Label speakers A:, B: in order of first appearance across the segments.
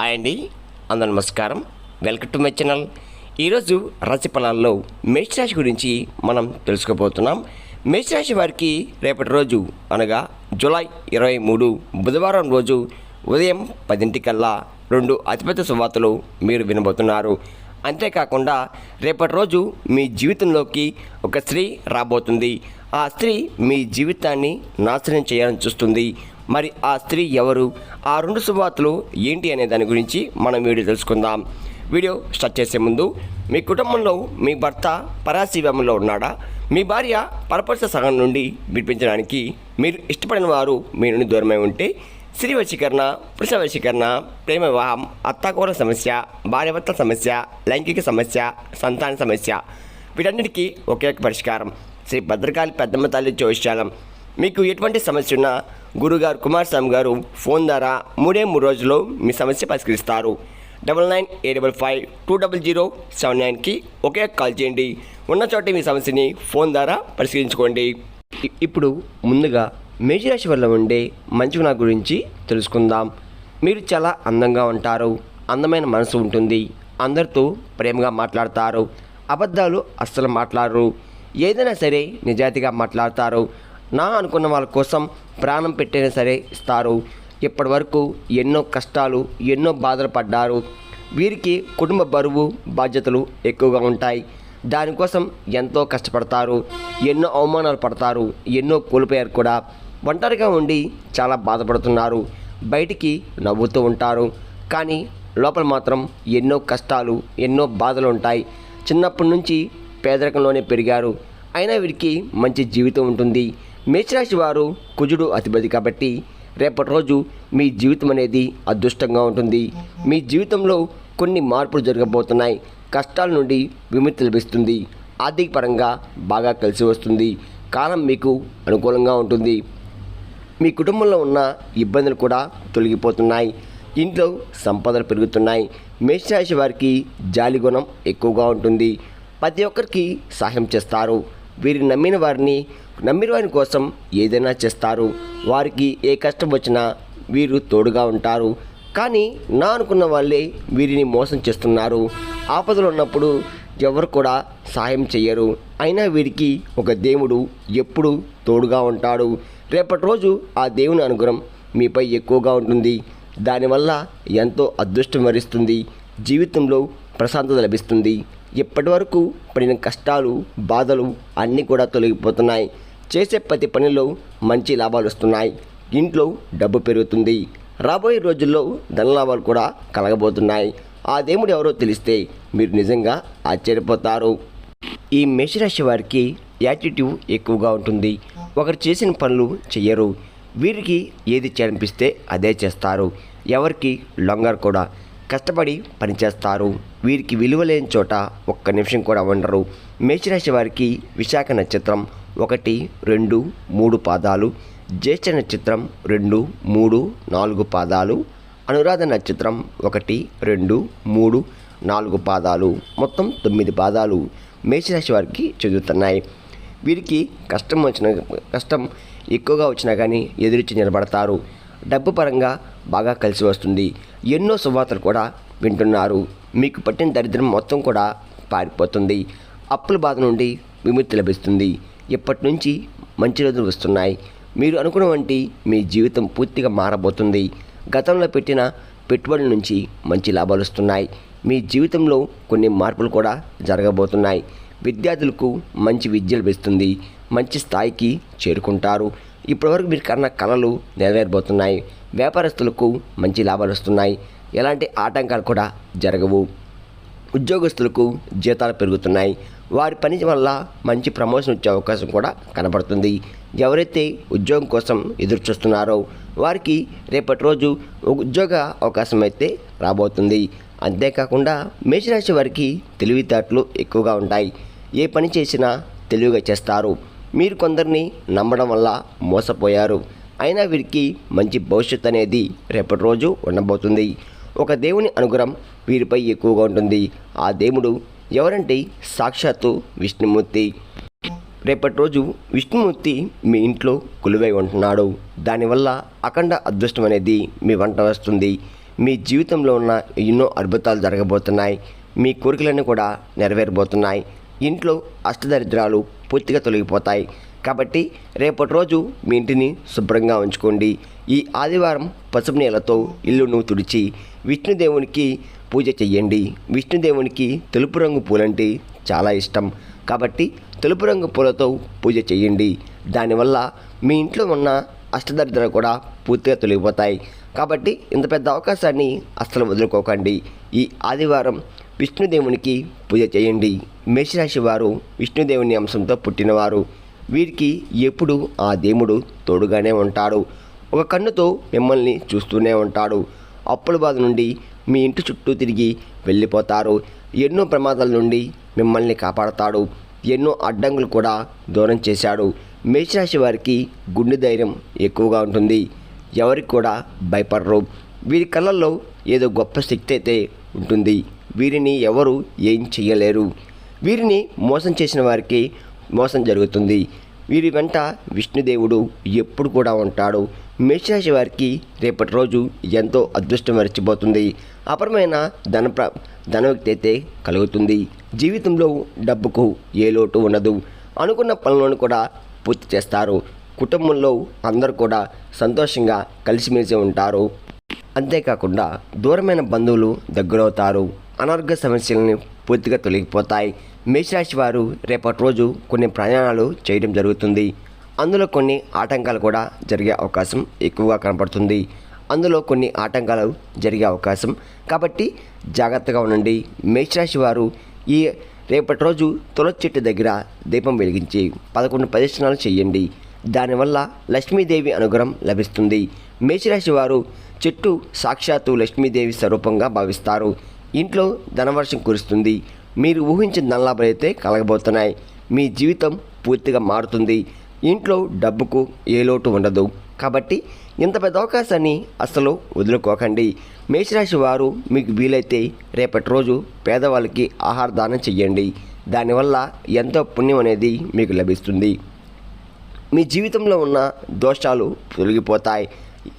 A: Hi అండి, అందరూ నమస్కారం. Welcome to my channel. ఈరోజు రాశి ఫలాల్లో మేషరాశి గురించి మనం తెలుసుకోబోతున్నాం. మేషరాశి వారికి రేపటి రోజు అనగా జూలై 23 బుధవారం రోజు ఉదయం 10 2 అతిపెద్ద శుభవార్తలు మీరు వినబోతున్నారు. అంతేకాకుండా రేపటి రోజు మీ జీవితంలోకి ఒక స్త్రీ రాబోతుంది. ఆ స్త్రీ మీ జీవితాన్ని నాశనం చేయాలని చూస్తుంది. మరి ఆ స్త్రీ ఎవరు, ఆ రెండు శుభవార్తలు ఏంటి అనే దాని గురించి మనం వీడియో తెలుసుకుందాం. వీడియో స్టార్ట్ చేసే ముందు మీ కుటుంబంలో మీ భర్త పరాశీవ్యంలో ఉన్నాడా, మీ భార్య పరపరుస సహనం నుండి విడిపించడానికి మీరు ఇష్టపడిన వారు మీ నుండి దూరమై ఉంటే స్త్రీ వశీకరణ, పురుష వశీకరణ, ప్రేమ వివాహం, అత్తాకోర సమస్య, భార్యాభర్తల సమస్య, లైంగిక సమస్య, సంతాన సమస్య, వీటన్నిటికీ ఒకే ఒక పరిష్కారం శ్రీ భద్రకాళి పెద్దమ్మ తల్లి జ్యోతిష్యాలయం. మీకు ఎటువంటి సమస్య ఉన్నా గురుగారు కుమారస్వామి గారు ఫోన్ ద్వారా 3 రోజుల్లో మీ సమస్య పరిష్కరిస్తారు. 9985520079కి ఒకే కాల్ చేయండి. ఉన్న చోట మీ సమస్యని ఫోన్ ద్వారా పరిష్కరించుకోండి. ఇప్పుడు ముందుగా మేషరాశి వల్ల ఉండే మంచి గుణాల గురించి తెలుసుకుందాం. మీరు చాలా అందంగా ఉంటారు, అందమైన మనసు ఉంటుంది, అందరితో ప్రేమగా మాట్లాడతారు, అబద్ధాలు అస్సలు మాట్లాడరు, ఏదైనా సరే నిజాయితీగా మాట్లాడతారు, నా అనుకున్న వాళ్ళ కోసం ప్రాణం పెట్టైనా సరే ఇస్తారు. ఇప్పటి వరకు ఎన్నో కష్టాలు, ఎన్నో బాధలు పడ్డారు. వీరికి కుటుంబ బరువు, బాధ్యతలు ఎక్కువగా ఉంటాయి. దానికోసం ఎంతో కష్టపడతారు, ఎన్నో అవమానాలు పడతారు, ఎన్నో కోల్పోయారు కూడా. ఒంటరిగా ఉండి చాలా బాధపడుతున్నారు. బయటికి నవ్వుతూ ఉంటారు, కానీ లోపల మాత్రం ఎన్నో కష్టాలు, ఎన్నో బాధలు ఉంటాయి. చిన్నప్పటి నుంచి పేదరికంలోనే పెరిగారు, అయినా వీరికి మంచి జీవితం ఉంటుంది. మేషరాశి వారు కుజుడు అధిపతి కాబట్టి రేపటి రోజు మీ జీవితం అనేది అదృష్టంగా ఉంటుంది. మీ జీవితంలో కొన్ని మార్పులు జరగబోతున్నాయి. కష్టాల నుండి విముక్తి లభిస్తుంది. ఆర్థిక పరంగా బాగా కలిసి వస్తుంది. కాలం మీకు అనుకూలంగా ఉంటుంది. మీ కుటుంబంలో ఉన్న ఇబ్బందులు కూడా తొలగిపోతున్నాయి. ఇంట్లో సంపదలు పెరుగుతున్నాయి. మేషరాశి వారికి జాలి గుణం ఎక్కువగా ఉంటుంది. ప్రతి ఒక్కరికి సహాయం చేస్తారు. వీరు నమ్మిన వారిని కోసం ఏదైనా చేస్తారు. వారికి ఏ కష్టం వచ్చినా వీరు తోడుగా ఉంటారు. కానీ నా అనుకున్న వాళ్ళే వీరిని మోసం చేస్తున్నారు. ఆపదలు ఉన్నప్పుడు ఎవరు కూడా సహాయం చేయరు. అయినా వీరికి ఒక దేవుడు ఎప్పుడు తోడుగా ఉంటాడు. రేపటి రోజు ఆ దేవుని అనుగ్రహం మీపై ఎక్కువగా ఉంటుంది. దానివల్ల ఎంతో అదృష్టం వరిస్తుంది. జీవితంలో ప్రశాంతత లభిస్తుంది. ఇప్పటి వరకు పడిన కష్టాలు, బాధలు అన్నీ కూడా తొలగిపోతున్నాయి. చేసే ప్రతి పనిలో మంచి లాభాలు వస్తున్నాయి. ఇంట్లో డబ్బు పెరుగుతుంది. రాబోయే రోజుల్లో ధనలాభాలు కూడా కలగబోతున్నాయి. ఆ దేవుడు ఎవరో తెలిస్తే మీరు నిజంగా ఆశ్చర్యపోతారు. ఈ మేషరాశి వారికి యాటిట్యూడ్ ఎక్కువగా ఉంటుంది. ఒకరు చేసిన పనులు చెయ్యరు. వీరికి ఏది చేయాలనిపిస్తే అదే చేస్తారు. ఎవరికి లొంగరు కూడా. కష్టపడి పనిచేస్తారు. వీరికి విలువ లేని చోట ఒక్క నిమిషం కూడా ఉండరు. మేషరాశి వారికి విశాఖ నక్షత్రం 1, 2, 3 పాదాలు, జ్యేష్ఠ నక్షత్రం 2, 3, 4 పాదాలు, అనురాధ నక్షత్రం 1, 2, 3, 4 పాదాలు, మొత్తం 9 పాదాలు మేషరాశి వారికి చెందుతున్నాయి. వీరికి కష్టం ఎక్కువగా వచ్చినా కానీ ఎదురిచ్చి నిలబడతారు. డబ్బు పరంగా బాగా కలిసి వస్తుంది. ఎన్నో శుభవార్తలు కూడా వింటున్నారు. మీకు పట్టిన దరిద్రం మొత్తం కూడా పారిపోతుంది. అప్పుల బాధ నుండి విముక్తి లభిస్తుంది. ఇప్పటి నుంచి మంచి రోజులు వస్తున్నాయి. మీరు అనుకున్నవంటి మీ జీవితం పూర్తిగా మారబోతుంది. గతంలో పెట్టిన పెట్టుబడుల నుంచి మంచి లాభాలు వస్తున్నాయి. మీ జీవితంలో కొన్ని మార్పులు కూడా జరగబోతున్నాయి. విద్యార్థులకు మంచి విద్య లభిస్తుంది. మంచి స్థాయికి చేరుకుంటారు. ఇప్పటివరకు మీరు కన్న కళలు నెరవేరబోతున్నాయి. వ్యాపారస్తులకు మంచి లాభాలు వస్తున్నాయి. ఎలాంటి ఆటంకాలు కూడా జరగవు. ఉద్యోగస్తులకు జీతాలు పెరుగుతున్నాయి. వారి పని వల్ల మంచి ప్రమోషన్ వచ్చే అవకాశం కూడా కనబడుతుంది. ఎవరైతే ఉద్యోగం కోసం ఎదురు చూస్తున్నారో వారికి రేపటి రోజు ఉద్యోగ అవకాశం అయితే రాబోతుంది. అంతేకాకుండా మేషరాశి వారికి తెలివితేటలు ఎక్కువగా ఉంటాయి. ఏ పని చేసినా తెలివిగా చేస్తారు. మీరు కొందరిని నమ్మడం వల్ల మోసపోయారు. అయినా వీరికి మంచి భవిష్యత్తు అనేది రేపటి రోజు ఉండబోతుంది. ఒక దేవుని అనుగ్రహం వీరిపై ఎక్కువగా ఉంటుంది. ఆ దేవుడు ఎవరంటే సాక్షాత్తు విష్ణుమూర్తి. రేపటి రోజు విష్ణుమూర్తి మీ ఇంట్లో కొలువై ఉంటున్నాడు. దానివల్ల అఖండ అదృష్టం అనేది మీ వంట వస్తుంది. మీ జీవితంలో ఉన్న ఎన్నో అద్భుతాలు జరగబోతున్నాయి. మీ కోరికలన్నీ కూడా నెరవేరబోతున్నాయి. ఇంట్లో అష్టదరిద్రాలు పూర్తిగా తొలగిపోతాయి. కాబట్టి రేపటి రోజు మీ ఇంటిని శుభ్రంగా ఉంచుకోండి. ఈ ఆదివారం పసుపు నీళ్ళతో ఇల్లును తుడిచి విష్ణుదేవునికి పూజ చెయ్యండి. విష్ణుదేవునికి తెలుపు రంగు పూలంటే చాలా ఇష్టం. కాబట్టి తెలుపు రంగు పూలతో పూజ చేయండి. దానివల్ల మీ ఇంట్లో ఉన్న అష్టదరిద్రాలు కూడా పూర్తిగా తొలగిపోతాయి. కాబట్టి ఇంత పెద్ద అవకాశాన్ని అస్సలు వదులుకోకండి. ఈ ఆదివారం విష్ణుదేవునికి పూజ చేయండి. మేషరాశి వారు విష్ణుదేవుని అంశంతో పుట్టినవారు. వీరికి ఎప్పుడు ఆ దేవుడు తోడుగానే ఉంటాడు. ఒక కన్నుతో మిమ్మల్ని చూస్తూనే ఉంటాడు. అప్పుల బాధ నుండి మీ ఇంటి చుట్టూ తిరిగి వెళ్ళిపోతారు. ఎన్నో ప్రమాదాల నుండి మిమ్మల్ని కాపాడతాడు. ఎన్నో అడ్డంకులు కూడా దూరం చేశాడు. మేషరాశి వారికి గుండె ధైర్యం ఎక్కువగా ఉంటుంది. ఎవరికి కూడా భయపడరు. వీరి కళ్ళల్లో ఏదో గొప్ప శక్తి అయితే ఉంటుంది. వీరిని ఎవరు ఏం చేయలేరు. వీరిని మోసం చేసిన వారికి మోసం జరుగుతుంది. వీరి వెంట విష్ణుదేవుడు ఎప్పుడు కూడా ఉంటాడు. మేషరాశి వారికి రేపటి రోజు ఎంతో అదృష్టం మరిచిపోతుంది. అపరమైన ధన వ్యక్తి అయితే కలుగుతుంది. జీవితంలో డబ్బుకు ఏ లోటు ఉండదు. అనుకున్న పనులను కూడా పూర్తి చేస్తారు. కుటుంబంలో అందరూ కూడా సంతోషంగా కలిసిమెలిసి ఉంటారు. అంతేకాకుండా దూరమైన బంధువులు దగ్గరవుతారు. అనారోగ్య సమస్యలని పూర్తిగా తొలగిపోతాయి. మేషరాశి వారు రేపటి రోజు కొన్ని ప్రయాణాలు చేయడం జరుగుతుంది. అందులో కొన్ని ఆటంకాలు కూడా జరిగే అవకాశం ఎక్కువగా కనపడుతుంది. కాబట్టి జాగ్రత్తగా ఉండండి. మేషరాశి వారు ఈ రేపటి రోజు తులసి చెట్టు దగ్గర దీపం వెలిగించి 11 ప్రదక్షిణాలు చేయండి. దానివల్ల లక్ష్మీదేవి అనుగ్రహం లభిస్తుంది. మేషరాశి వారు చెట్టు సాక్షాత్తు లక్ష్మీదేవి స్వరూపంగా భావిస్తారు. ఇంట్లో ధనవర్షం కురుస్తుంది. మీరు ఊహించిన ధనలాభాలు అయితే కలగబోతున్నాయి. మీ జీవితం పూర్తిగా మారుతుంది. ఇంట్లో డబ్బుకు ఏ లోటు ఉండదు. కాబట్టి ఇంత పెద్ద అవకాశాన్ని అస్సలు వదులుకోకండి. మేషరాశి వారు మీకు వీలైతే రేపటి రోజు పేదవాళ్ళకి ఆహార దానం చెయ్యండి. దానివల్ల ఎంతో పుణ్యం అనేది మీకు లభిస్తుంది. మీ జీవితంలో ఉన్న దోషాలు తొలగిపోతాయి.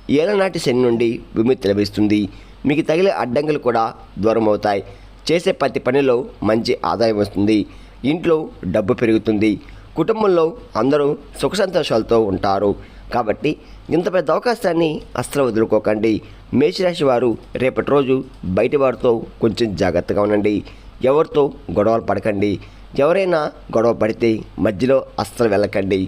A: ఏళ్ళనాటి శని నుండి విముక్తి లభిస్తుంది. మీకు తగిలే అడ్డంకులు కూడా దూరం అవుతాయి. చేసే ప్రతి పనిలో మంచి ఆదాయం వస్తుంది. ఇంట్లో డబ్బు పెరుగుతుంది. కుటుంబంలో అందరూ సుఖ సంతోషాలతో ఉంటారు. కాబట్టి ఇంత పెద్ద అవకాశాన్ని అస్సలు వదులుకోకండి. మేషరాశి వారు రేపటి రోజు బయటి వారితో కొంచెం జాగ్రత్తగా ఉండండి. ఎవరితో గొడవలు పడకండి. ఎవరైనా గొడవ పడితే మధ్యలో అస్సలు వెళ్ళకండి.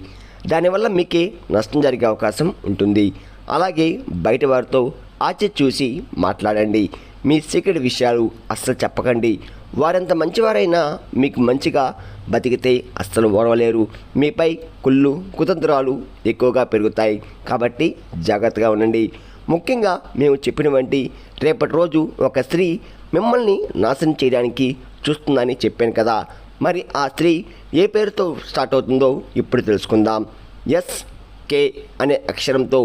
A: దానివల్ల మీకే నష్టం జరిగే అవకాశం ఉంటుంది. అలాగే బయట వారితో ఆచి చూసి మాట్లాడండి. మీ సీక్రెట్ విషయాలు అస్సలు చెప్పకండి. వారెంత మంచివారైనా మీకు మంచిగా బతికితే అస్సలు ఓర్వలేరు. మీపై కుళ్ళు కుతంత్రాలు ఎక్కువగా పెరుగుతాయి. కాబట్టి జాగ్రత్తగా ఉండండి. ముఖ్యంగా మేము చెప్పినటువంటి రేపటి రోజు ఒక స్త్రీ మిమ్మల్ని నాశనం చేయడానికి చూస్తుందని చెప్పాను కదా. మరి ఆ స్త్రీ ఏ పేరుతో స్టార్ట్ అవుతుందో ఇప్పుడు తెలుసుకుందాం. SK అనే అక్షరంతో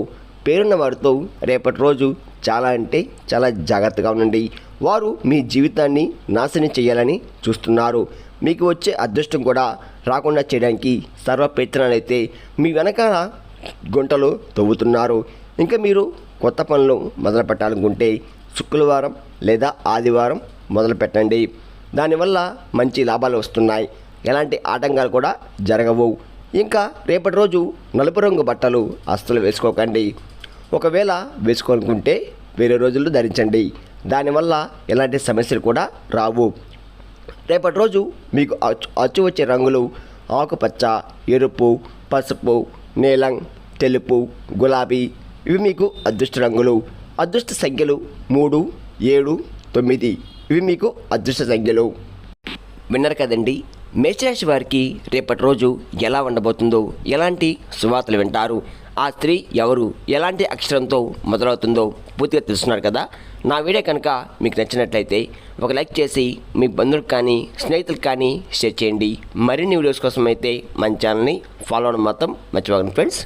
A: పేరున్న వారితో రేపటి రోజు చాలా అంటే చాలా జాగ్రత్తగా ఉండండి. వారు మీ జీవితాన్ని నాశనం చేయాలని చూస్తున్నారు. మీకు వచ్చే అదృష్టం కూడా రాకుండా చేయడానికి సర్వ ప్రయత్నాలు అయితే మీ వెనకాల గుంటలు తవ్వుతున్నారు. ఇంకా మీరు కొత్త పనులు మొదలు పెట్టాలనుకుంటే శుక్రవారం లేదా ఆదివారం మొదలు పెట్టండి. దానివల్ల మంచి లాభాలు వస్తున్నాయి. ఎలాంటి ఆటంకాలు కూడా జరగవు. ఇంకా రేపటి రోజు నలుపు రంగు బట్టలు అస్సలు వేసుకోకండి. ఒకవేళ వేసుకోవాలనుకుంటే వేరే రోజుల్లో ధరించండి. దానివల్ల ఎలాంటి సమస్యలు కూడా రావు. రేపటి రోజు మీకు అచ్చు వచ్చే రంగులు ఆకుపచ్చ, ఎరుపు, పసుపు, నీలం, తెలుపు, గులాబీ. ఇవి మీకు అదృష్ట రంగులు. అదృష్ట సంఖ్యలు 3, 7, 9. ఇవి మీకు అదృష్ట సంఖ్యలు. విన్నారు కదండి. మేషరాశి వారికి రేపటి రోజు ఎలా ఉండబోతుందో, ఎలాంటి శుభవార్తలు వింటారు, ఆ స్త్రీ ఎవరు, ఎలాంటి అక్షరంతో మొదలవుతుందో పూర్తిగా తెలుస్తున్నారు కదా. నా వీడియో కనుక మీకు నచ్చినట్లయితే ఒక లైక్ చేసి మీ బంధువులకు కానీ స్నేహితులకు కానీ షేర్ చేయండి. మరిన్ని వీడియోస్ కోసం అయితే మన ఛానల్ని ఫాలో అవ్వడం మాత్రం మర్చిపోకండి ఫ్రెండ్స్.